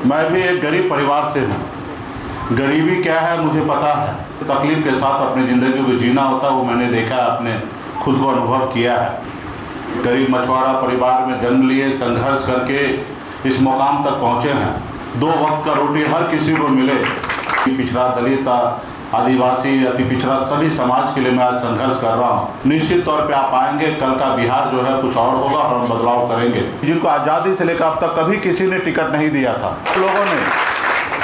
मैं भी एक गरीब परिवार से हूँ। गरीबी क्या है मुझे पता है। तकलीफ के साथ अपनी ज़िंदगी को जीना होता है वो मैंने देखा है, अपने खुद को अनुभव किया है। गरीब मछुआरा परिवार में जन्म लिए, संघर्ष करके इस मुकाम तक पहुँचे हैं। 2 वक्त का रोटी हर किसी को मिले। पिछड़ा, दलित, आदिवासी, अति पिछड़ा सभी समाज के लिए मैं आज संघर्ष कर रहा हूँ। निश्चित तौर पे आप आएंगे, कल का बिहार जो है कुछ और होगा और हम बदलाव करेंगे। जिनको आज़ादी से लेकर अब तक कभी किसी ने टिकट नहीं दिया था, लोगों ने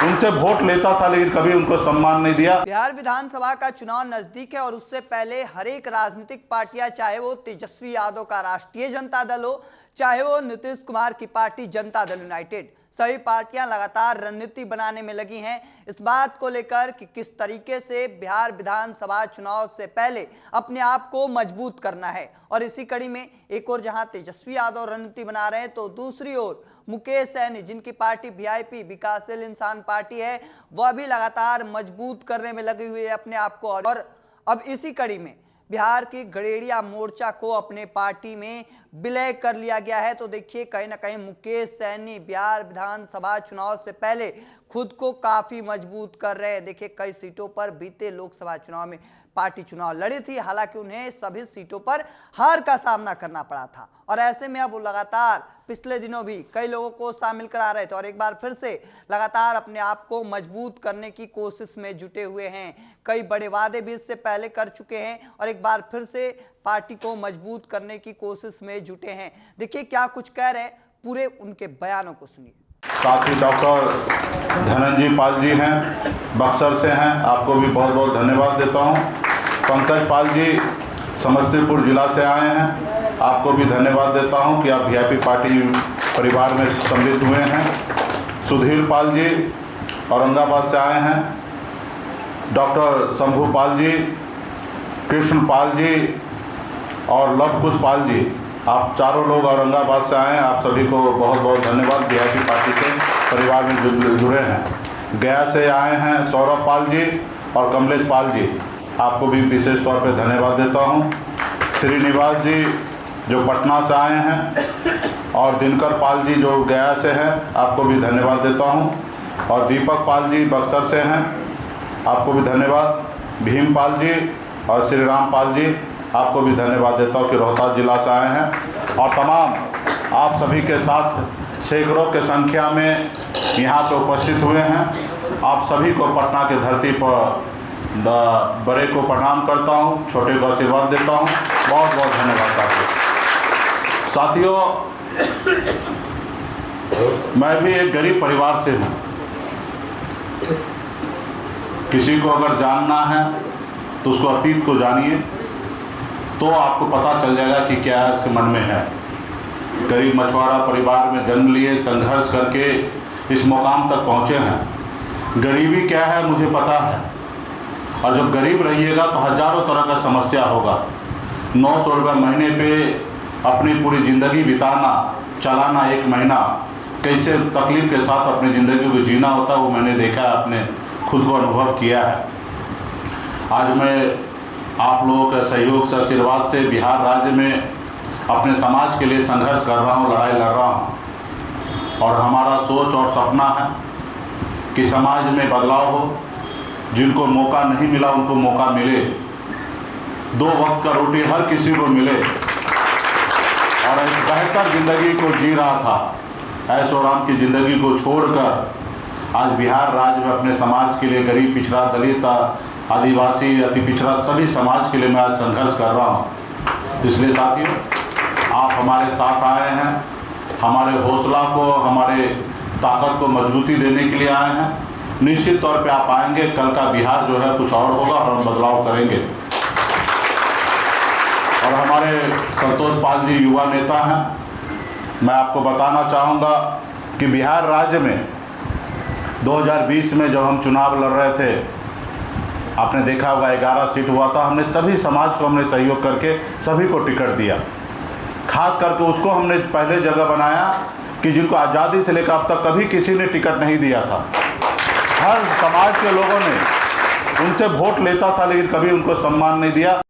उनसे वोट लेता था लेकिन कभी उनको सम्मान नहीं दिया। बिहार विधानसभा का चुनाव नजदीक है और उससे पहले हर एक राजनीतिक पार्टियां, चाहे वो तेजस्वी यादव का राष्ट्रीय जनता दल हो, चाहे वो नीतीश कुमार की पार्टी जनता दल यूनाइटेड, सभी पार्टियां लगातार रणनीति बनाने में लगी हैं इस बात को लेकर कि किस तरीके से बिहार विधानसभा चुनाव से पहले अपने आप को मजबूत करना है। और इसी कड़ी में एक और जहां तेजस्वी यादव रणनीति बना रहे हैं तो दूसरी ओर मुकेश सहनी, जिनकी पार्टी वीआईपी विकासशील इंसान पार्टी है, वह भी लगातार मजबूत करने में लगी हुई है अपने आप को। और अब इसी कड़ी में बिहार की गडेरिया मोर्चा को अपने पार्टी में विलय कर लिया गया है। तो देखिए कहीं ना कहीं मुकेश सहनी बिहार विधानसभा चुनाव से पहले खुद को काफी मजबूत कर रहे हैं। देखिए कई सीटों पर बीते लोकसभा चुनाव में पार्टी चुनाव लड़ी थी, हालांकि उन्हें सभी सीटों पर हार का सामना करना पड़ा था और ऐसे में अब वो लगातार पिछले दिनों भी कई लोगों को शामिल करा रहे थे और एक बार फिर से लगातार अपने आप को मजबूत करने की कोशिश में जुटे हुए हैं। कई बड़े वादे भी इससे पहले कर चुके हैं और एक बार फिर से पार्टी को मजबूत करने की कोशिश में जुटे हैं। देखिए क्या कुछ कह रहे हैं, पूरे उनके बयानों को सुनिए। साथी डॉक्टर धनंजय पाल जी हैं, बक्सर से हैं, आपको भी बहुत बहुत धन्यवाद देता हूं। पंकज पाल जी समस्तीपुर जिला से आए हैं, आपको भी धन्यवाद देता हूं कि आप वीआईपी पार्टी परिवार में सम्मिलित हुए हैं। सुधीर पाल जी औरंगाबाद से आए हैं, डॉक्टर शंभू पाल जी, कृष्ण पाल जी और लव कुश पाल जी, आप चारों लोग औरंगाबाद से आए हैं। आप सभी को बहुत बहुत धन्यवाद, वीआईपी पार्टी के परिवार में जुड़े हैं। गया से आए हैं सौरभ पाल जी और कमलेश पाल जी, आपको भी विशेष तौर पे धन्यवाद देता हूं। श्रीनिवास जी जो पटना से आए हैं और दिनकर पाल जी जो गया से हैं, आपको भी धन्यवाद देता हूं। और दीपक पाल जी बक्सर से हैं, आपको भी धन्यवाद। भीम पाल जी और श्री राम पाल जी, आपको भी धन्यवाद देता हूँ कि रोहतास जिला से आए हैं। और तमाम आप सभी के साथ सैकड़ों के संख्या में यहाँ पे उपस्थित हुए हैं। आप सभी को पटना की धरती पर बड़े को प्रणाम करता हूँ, छोटे को आशीर्वाद देता हूँ। बहुत बहुत धन्यवाद साथियों। मैं भी एक गरीब परिवार से हूँ। किसी को अगर जानना है तो उसको अतीत को जानिए तो आपको पता चल जाएगा कि क्या इसके मन में है। गरीब मछुआरा परिवार में जन्म लिए, संघर्ष करके इस मुकाम तक पहुँचे हैं। गरीबी क्या है मुझे पता है और जब गरीब रहिएगा तो हज़ारों तरह का समस्या होगा। 900 रुपये महीने पे अपनी पूरी ज़िंदगी बिताना, चलाना, 1 महीना कैसे तकलीफ़ के साथ अपनी ज़िंदगी को जीना होता है वो मैंने देखा है, अपने खुद को अनुभव किया है। आज मैं आप लोगों के सहयोग से, आशीर्वाद से बिहार राज्य में अपने समाज के लिए संघर्ष कर रहा हूँ, लड़ाई लड़ रहा हूँ। और हमारा सोच और सपना है कि समाज में बदलाव हो, जिनको मौका नहीं मिला उनको मौका मिले, 2 वक्त का रोटी हर किसी को मिले और एक बेहतर ज़िंदगी को जी रहा था। ऐशो आराम की ज़िंदगी को छोड़कर आज बिहार राज्य में अपने समाज के लिए, गरीब, पिछड़ा, दलित, आदिवासी, अति पिछड़ा सभी समाज के लिए मैं आज संघर्ष कर रहा हूँ। इसलिए साथियों आप हमारे साथ आए हैं, हमारे हौसला को, हमारे ताकत को मजबूती देने के लिए आए हैं। निश्चित तौर पे आप आएंगे, कल का बिहार जो है कुछ और होगा और हम बदलाव करेंगे। और हमारे संतोष पाल जी युवा नेता हैं। मैं आपको बताना चाहूँगा कि बिहार राज्य में 2020 में जब हम चुनाव लड़ रहे थे, आपने देखा होगा 11 सीट हुआ था। हमने सभी समाज को हमने सहयोग करके सभी को टिकट दिया। खास करके उसको हमने पहले जगह बनाया कि जिनको आज़ादी से लेकर अब तक कभी किसी ने टिकट नहीं दिया था। हर समाज के लोगों ने उनसे वोट लेता था लेकिन कभी उनको सम्मान नहीं दिया।